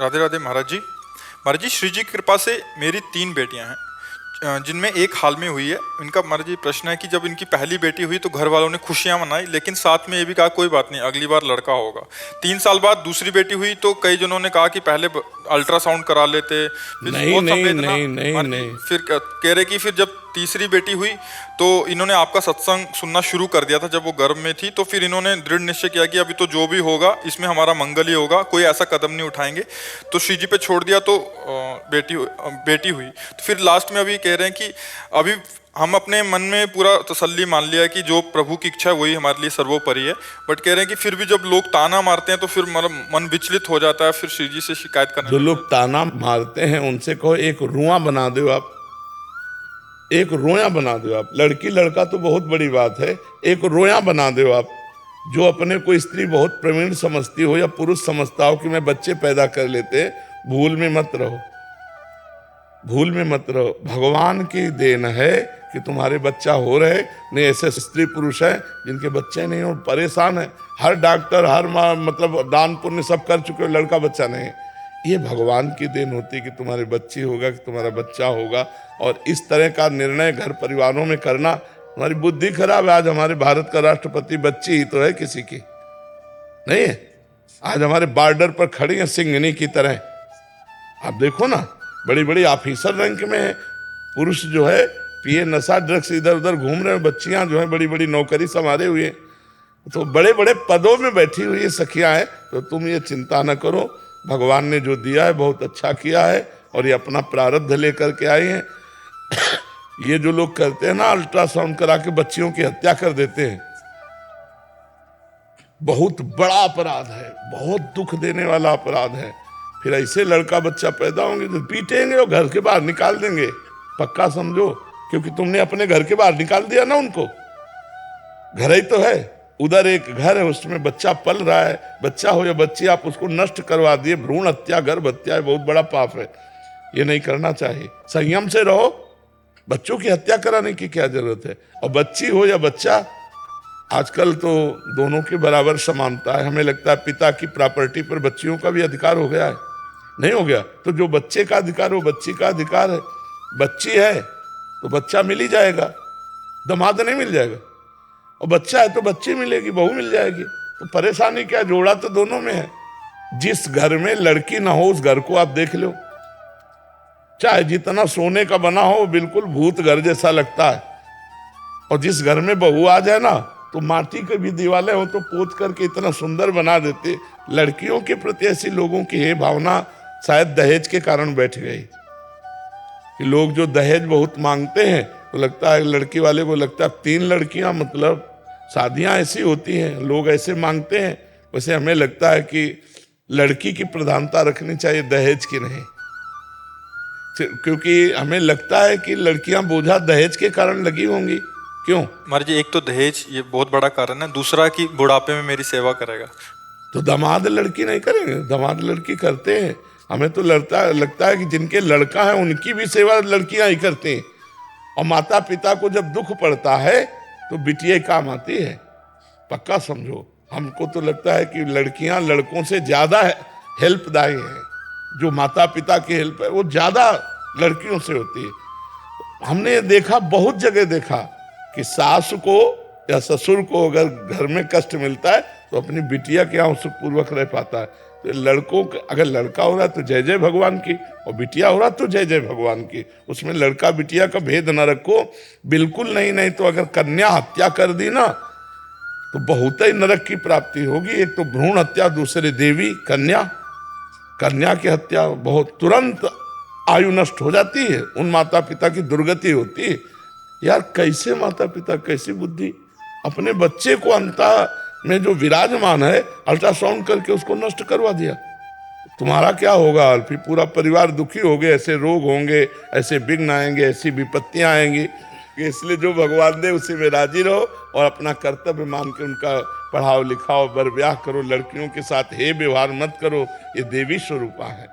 राधे राधे महाराज जी। महाराज जी, श्री जी की कृपा से मेरी 3 बेटियां हैं, जिनमें एक हाल में हुई है। इनका महाराज जी प्रश्न है कि जब इनकी पहली बेटी हुई तो घर वालों ने खुशियां मनाई, लेकिन साथ में ये भी कहा कोई बात नहीं, अगली बार लड़का होगा। 3 साल बाद दूसरी बेटी हुई तो कई जनों ने कहा कि पहले अल्ट्रासाउंड करा लेते, फिर नहीं बहुत नहीं संवेदना। नहीं नहीं महाराज जी, नहीं फिर कह रहे कि फिर जब तीसरी बेटी हुई तो इन्होंने आपका सत्संग सुनना शुरू कर दिया था जब वो गर्भ में थी। तो फिर इन्होंने दृढ़ निश्चय किया कि अभी तो जो भी होगा इसमें हमारा मंगल ही होगा, कोई ऐसा कदम नहीं उठाएंगे। तो श्री जी पे छोड़ दिया तो बेटी हुई। तो फिर लास्ट में अभी कह रहे हैं कि अभी हम अपने मन में पूरा तसल्ली मान लिया है कि जो प्रभु की इच्छा है वही हमारे लिए सर्वोपरि है। बट कह रहे हैं कि फिर भी जब लोग ताना मारते हैं तो फिर मन विचलित हो जाता है, फिर श्री जी से शिकायत करने जो लोग ताना मारते हैं उनसे कहो एक रुआ बना दो आप, एक रोया बना दो आप। लड़की लड़का तो बहुत बड़ी बात है, एक रोया बना दो आप। जो अपने को स्त्री बहुत प्रवीण समझती हो या पुरुष समझता हो कि मैं बच्चे पैदा कर लेते, भूल में मत रहो, भूल में मत रहो। भगवान की देन है कि तुम्हारे बच्चा हो रहे। नहीं, ऐसे स्त्री पुरुष हैं जिनके बच्चे नहीं हो, परेशान है। हर डॉक्टर हर मतलब दान पुण्य सब कर चुके हो, लड़का बच्चा नहीं। ये भगवान की देन होती है कि तुम्हारे बच्ची होगा, कि तुम्हारा बच्चा होगा। और इस तरह का निर्णय घर परिवारों में करना, हमारी बुद्धि खराब है। आज हमारे भारत का राष्ट्रपति बच्ची ही तो है, किसी की नहीं है। आज हमारे बॉर्डर पर खड़ी है सिंघनी की तरह। आप देखो ना, बड़ी बड़ी ऑफिसर रैंक में है, पुरुष जो है पिए नशा ड्रग्स इधर उधर घूम रहे हैं, बच्चियां जो है बड़ी बड़ी नौकरी संभाले हुए हैं, तो बड़े बड़े पदों में बैठी हुई है सखियां हैं। तो तुम ये चिंता न करो, भगवान ने जो दिया है बहुत अच्छा किया है और ये अपना प्रारब्ध लेकर के आए हैं। ये जो लोग करते हैं ना, अल्ट्रासाउंड करा के बच्चियों की हत्या कर देते हैं, बहुत बड़ा अपराध है, बहुत दुख देने वाला अपराध है। फिर ऐसे लड़का बच्चा पैदा होंगे तो पीटेंगे और घर के बाहर निकाल देंगे, पक्का समझो। क्योंकि तुमने अपने घर के बाहर निकाल दिया ना उनको। घर ही तो है, उधर एक घर है, उसमें बच्चा पल रहा है, बच्चा हो या बच्ची, आप उसको नष्ट करवा दिए। भ्रूण हत्या, गर्भ हत्या है, बहुत बड़ा पाप है, ये नहीं करना चाहिए। संयम से रहो, बच्चों की हत्या कराने की क्या जरूरत है। और बच्ची हो या बच्चा, आजकल तो दोनों के बराबर समानता है। हमें लगता है पिता की प्रॉपर्टी पर बच्चियों का भी अधिकार हो गया है, नहीं हो गया। तो जो बच्चे का अधिकार हो, बच्ची का अधिकार है। बच्ची है तो बच्चा मिल ही जाएगा, दामाद नहीं मिल जाएगा। और बच्चा है तो बच्ची मिलेगी, बहू मिल जाएगी। तो परेशानी क्या, जोड़ा तो दोनों में है। जिस घर में लड़की ना हो उस घर को आप देख लो, चाहे जितना सोने का बना हो, बिल्कुल भूत घर जैसा लगता है। और जिस घर में बहू आ जाए ना, तो माटी के भी दीवारें हो तो पोत करके इतना सुंदर बना देते। लड़कियों के प्रति ऐसी लोगों की है भावना, शायद दहेज के कारण बैठ गई कि लोग जो दहेज बहुत मांगते हैं तो लगता है लड़की वाले को लगता है 3 लड़कियां, मतलब शादियां ऐसी होती हैं, लोग ऐसे मांगते हैं। वैसे हमें लगता है कि लड़की की प्रधानता रखनी चाहिए, दहेज की नहीं। क्योंकि हमें लगता है कि लड़कियां बोझा दहेज के कारण लगी होंगी। क्यों महाराज जी, एक तो दहेज ये बहुत बड़ा कारण है, दूसरा कि बुढ़ापे में मेरी सेवा करेगा। तो दामाद लड़की नहीं करेंगे, दामाद लड़की करते हैं। हमें तो लगता है कि जिनके लड़का है उनकी भी सेवा लड़कियां ही करती हैं। और माता पिता को जब दुख पड़ता है तो बिटिया काम आती है, पक्का समझो। हमको तो लगता है कि लड़कियां लड़कों से ज्यादा हेल्पदायी हैं। जो माता पिता की हेल्प है वो ज्यादा लड़कियों से होती है। हमने देखा, बहुत जगह देखा कि सास को या ससुर को अगर घर में कष्ट मिलता है तो अपनी बिटिया के यहाँ सुखपूर्वक रह पाता है। तो लड़कों का अगर लड़का हो रहा है तो जय जय भगवान की, और बिटिया हो रहा तो जय जय भगवान की। उसमें लड़का बिटिया का भेद न रखो, बिल्कुल नहीं। नहीं तो अगर कन्या हत्या कर दी ना तो बहुत ही नरक की प्राप्ति होगी। एक तो भ्रूण हत्या, दूसरे देवी कन्या। कन्या की हत्या बहुत तुरंत आयु नष्ट हो जाती है, उन माता पिता की दुर्गति होती है। यार कैसे माता पिता, कैसी बुद्धि, अपने बच्चे को अंता में जो विराजमान है अल्ट्रासाउंड करके उसको नष्ट करवा दिया। तुम्हारा क्या होगा, फिर पूरा परिवार दुखी हो गए, ऐसे रोग होंगे, ऐसे विघ्न आएंगे, ऐसी विपत्तियां आएंगी। इसलिए जो भगवान दे उसी में राजी रहो और अपना कर्तव्य मान के उनका पढ़ाओ लिखाओ, बर ब्याह करो। लड़कियों के साथ हे व्यवहार मत करो, ये देवी स्वरूपा है।